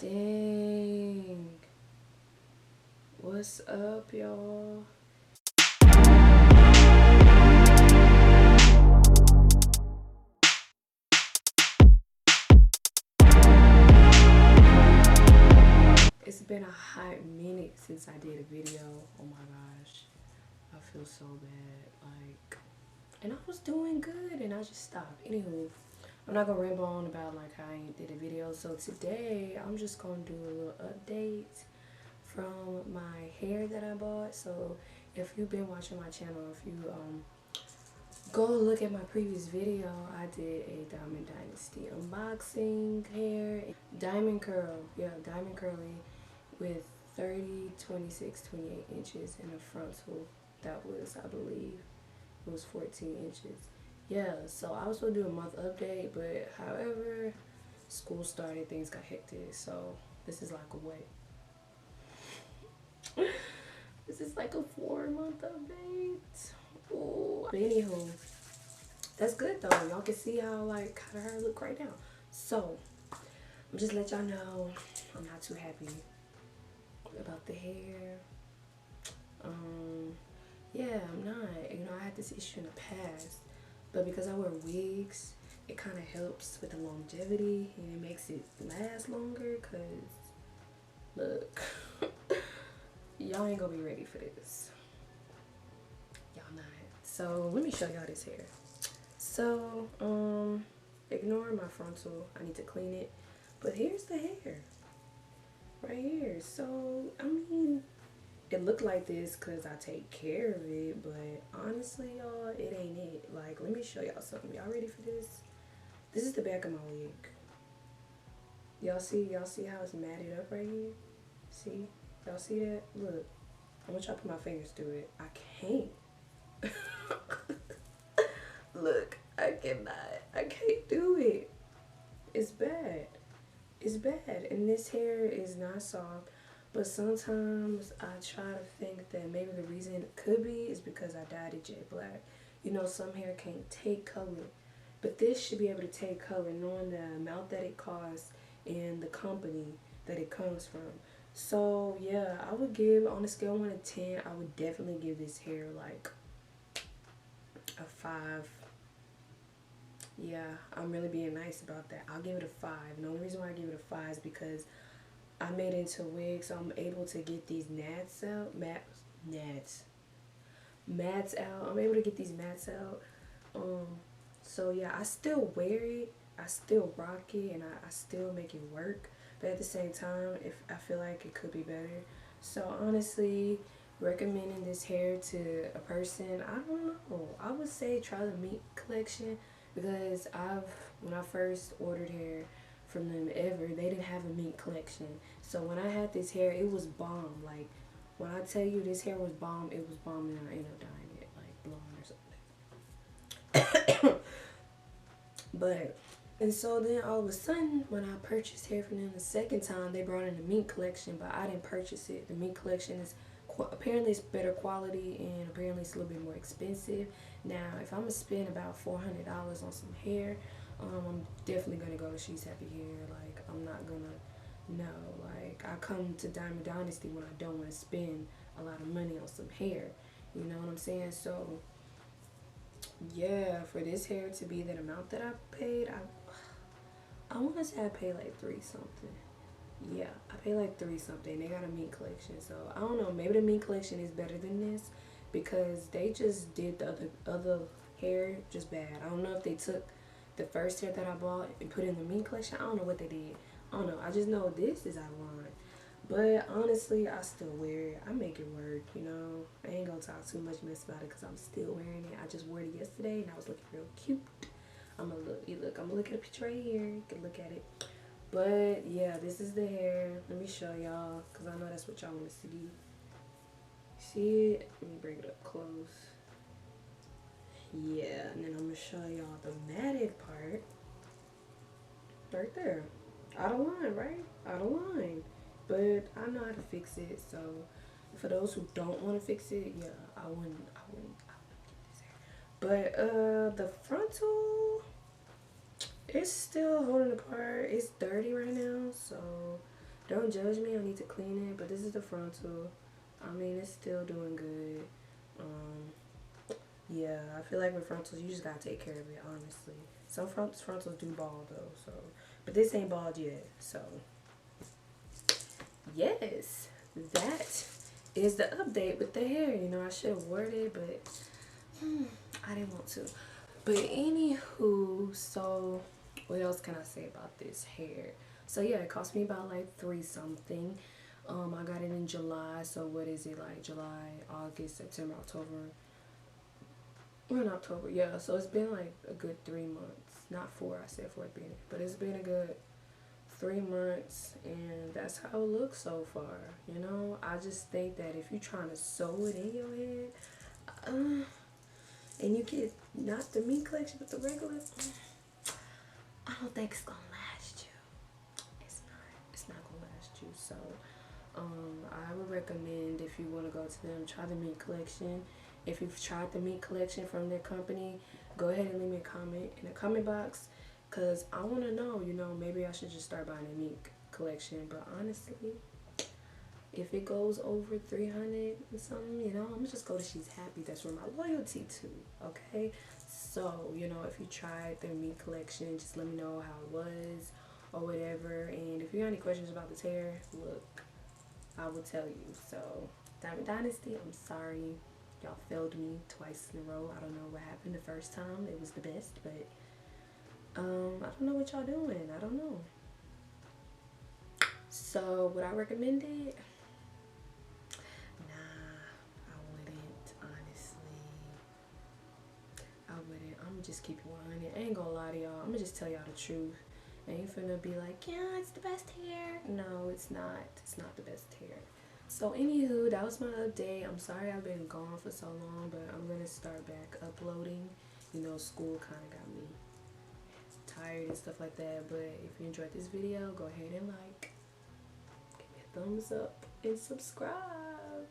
Dang. What's up, y'all? It's been a hot minute since I did a video. Oh my gosh. I feel so bad. Like, and I was doing good and I just stopped. Anywho, I'm not gonna ramble on about like how I ain't did a video. So today I'm just gonna do a little update from my hair that I bought. So if you've been watching my channel, if you go look at my previous video, I did a Diamond Dynasty unboxing hair. Diamond curl, yeah, diamond curly with 30, 26, 28 inches and a frontal that was, I believe, it was 14 inches. Yeah, so I was supposed to do a month update, but however, school started, things got hectic, so this is like a wait. This is like a 4-month update. Ooh. But anywho, that's good though. Y'all can see how like how her look right now. So I'm just let y'all know I'm not too happy about the hair. Yeah, I'm not. You know, I had this issue in the past, but because I wear wigs, it kind of helps with the longevity and it makes it last longer. Cause look, y'all ain't gonna be ready for this. Y'all not. So let me show y'all this hair. So ignore my frontal. I need to clean it. But here's the hair right here. So I mean, it looked like this because I take care of it, but honestly, y'all, it ain't it. Like, let me show y'all something. Y'all ready for this? This is the back of my wig. Y'all see how it's matted up right here? See? Y'all see that? Look, I'm gonna try to put my fingers through it. I can't. Look, I cannot. I can't do it. It's bad. It's bad. And this hair is not soft. But sometimes I try to think that maybe the reason it could be is because I dyed it jet black. You know, some hair can't take color. But this should be able to take color knowing the amount that it costs and the company that it comes from. So, yeah, I would give, on a scale of 1 to 10, I would definitely give this hair like a 5. Yeah, I'm really being nice about that. I'll give it a 5. And the only reason why I give it a 5 is because I made it into a wig, so I'm able to get these mats out. Mats out. I'm able to get these mats out. So yeah, I still wear it. I still rock it, and I still make it work. But at the same time, if I feel like it could be better. So honestly, recommending this hair to a person, I don't know. I would say try the Mink collection because when I first ordered hair from them ever, they didn't have a Mink collection. So when I had this hair, it was bomb. Like when I tell you this hair was bomb, it was bomb, and I ended up dyeing it like blonde or something. But and so then all of a sudden, when I purchased hair from them the second time, they brought in the Mink collection, but I didn't purchase it. The Mink collection is apparently it's better quality and apparently it's a little bit more expensive. Now, if I'm gonna spend about $400 on some hair, I'm definitely gonna go to She's Happy Hair. Like I'm not gonna, no. Like I come to Diamond Dynasty when I don't want to spend a lot of money on some hair. You know what I'm saying? So yeah, for this hair to be that amount that I paid, I want to say I paid like 3 something. Yeah, I paid like 3 something. They got a Mink collection, so I don't know. Maybe the Mink collection is better than this because they just did the other hair just bad. I don't know if they took the first hair that I bought and put in the Mink collection. I don't know what they did. I don't know. I just know this is out of line. But honestly, I still wear it. I make it work, you know. I ain't gonna talk too much mess about it because I'm still wearing it. I just wore it yesterday and I was looking real cute. I'm gonna look at a picture right here. You can look at it. But yeah, this is the hair. Let me show y'all because I know that's what y'all want to see. See it? Let me bring it up close. Yeah, and then I'm gonna show y'all the matted part. Right there. Out of line, right? Out of line. But I know how to fix it, so for those who don't want to fix it, yeah, I wouldn't get this hair. But the frontal, it's still holding apart. It's dirty right now, so Don't judge me, I need to clean it, but this is the frontal. I mean, it's still doing good. Yeah, I feel like with frontals, you just gotta take care of it, honestly. Some frontals do bald though, so. But this ain't bald yet, so. Yes, that is the update with the hair. You know, I should have worded it, but I didn't want to. But anywho, so what else can I say about this hair? So yeah, it cost me about like 3 something. I got it in July, so what is it, like July, August, September, October? We're in October, yeah. So it's been like a good 3 months, not 4. I said 4 at the beginning, but it's been a good 3 months, and that's how it looks so far. You know, I just think that if you're trying to sew it in your head, and you get not the meat collection but the regular, I don't think it's gonna last you. It's not gonna last you. So I would recommend, if you want to go to them, try the meat collection. If you've tried the meat collection from their company, go ahead and leave me a comment in the comment box, because I want to know, you know, maybe I should just start buying a meat collection. But honestly, if it goes over 300 and something, you know, I'm gonna just go to She's Happy. That's where my loyalty to, okay? So, you know, if you tried their meat collection, just let me know how it was or whatever. And if you got any questions about this hair, look, I will tell you. So, Dynasty, I'm sorry. Y'all failed me twice in a row. I don't know what happened the first time. It was the best, but I don't know what y'all doing. I don't know. So, would I recommend it? I wouldn't, honestly. I wouldn't. I'm gonna just keep it 100. I ain't gonna lie to y'all. I'm gonna just tell y'all the truth. I ain't finna be like, yeah, it's the best hair. No, it's not. It's not the best hair. So, anywho, that was my update. I'm sorry I've been gone for so long, but I'm gonna start back uploading. You know, school kind of got me tired and stuff like that. But if you enjoyed this video, go ahead and like, give me a thumbs up, and subscribe.